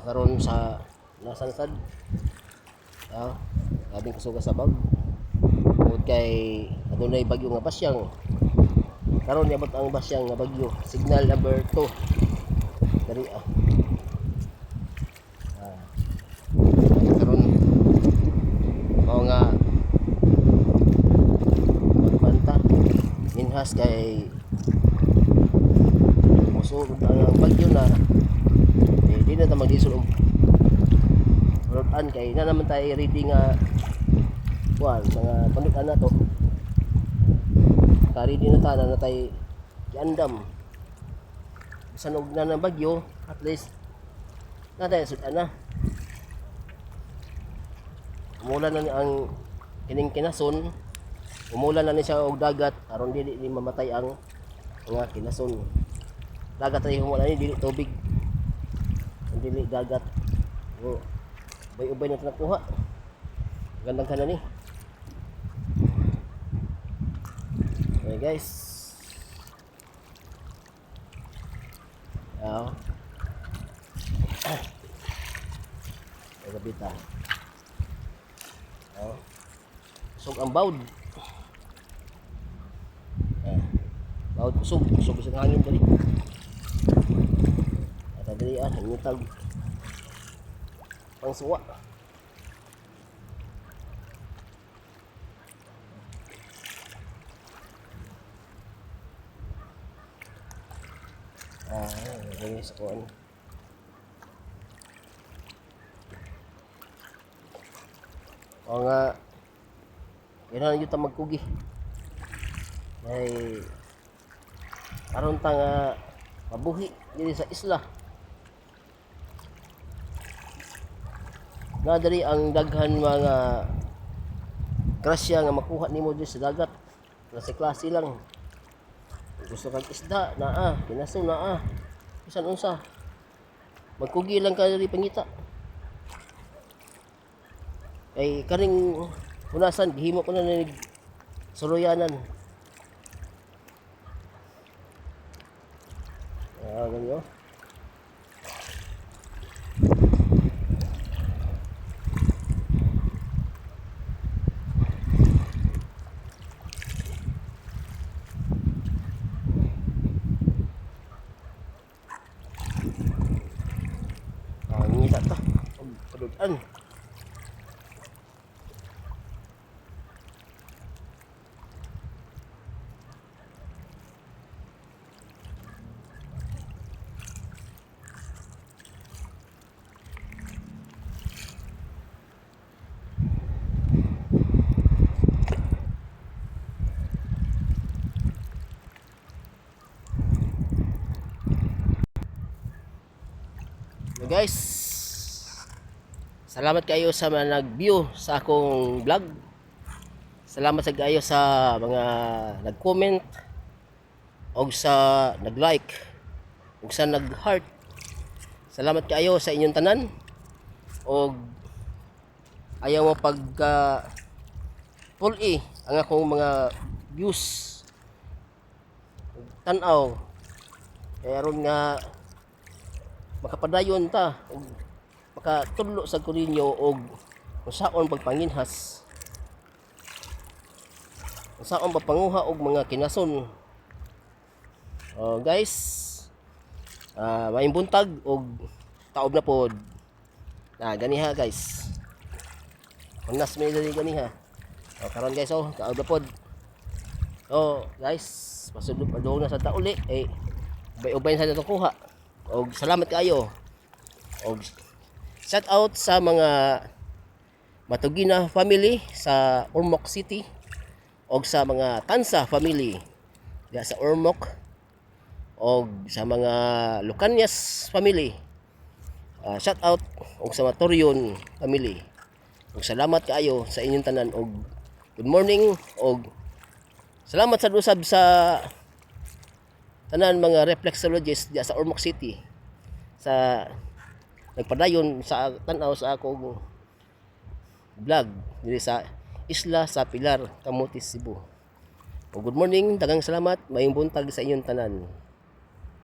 karon sa nasansad labing kasuga sa bag tungod kay adunay bagyo nga basyang karon yabot ang basyang nga bagyo signal number 2 dari karon mao nga magbanta minhas kay muso ang bagyo na di na ta magdisol rodan kay na naman tayo ready nga kuan mga panutan na to ka ready na ta na tayo giandam bisan og na ng bagyo at least na tayo sudan na umulan na ang kining kinason umulan na ni siya og dagat aron dili mamatay ang mga kinason dagat ay umulan ni dili tubig dili dagat ubay-ubay na ito nakuha gandang ka na ni okay guys gabita usog ang bawd bawd usog sa hangin dali at dali hinutag pang suwa ganyan sa kuwan o nga kailangan nyo ta magkugi ay karon ta nga mabuhi dili sa isla na dali ang daghan mga grasya nga makuha nimo diri sa dagat klase lang gusto kag isda naa kinason naa bisan unsa magkugi lang ka diri pangita ay karing unasan gihimo ko na nig suluyanan ganyo ngita ta padudan guys, salamat kayo sa mga nag-view sa akong vlog. Salamat sa kayo sa mga nag-comment o sa nag-like o sa nag-heart. Salamat kayo sa inyong tanan o ayaw mo pag puli ang akong mga views tanaw kaya ron nga makapadayon ta og makatudlo sa kurinyo og usaon pagpanginhas usaon pagpanguha og mga kinason guys maayong buntag og taob na pod ganiha guys unas may dali ganiha karon guys taob na pod guys pasudlo padung na sa tauli ubay sa kuha og salamat kayo og shout out sa mga Matugina family sa Ormoc City og sa mga Tansa family diya sa Ormoc og sa mga Lucanias family shout out og sa mga Torion family og salamat kayo sa inyong tanan og good morning og salamat sa usab sa tanan mga reflexologists diya sa Ormoc City sa nagpadayon sa tanaw sa akong vlog diri sa Isla sa Pilar, Camotes, Cebu. Good morning, daghang salamat, maayong buntag sa inyong tanan.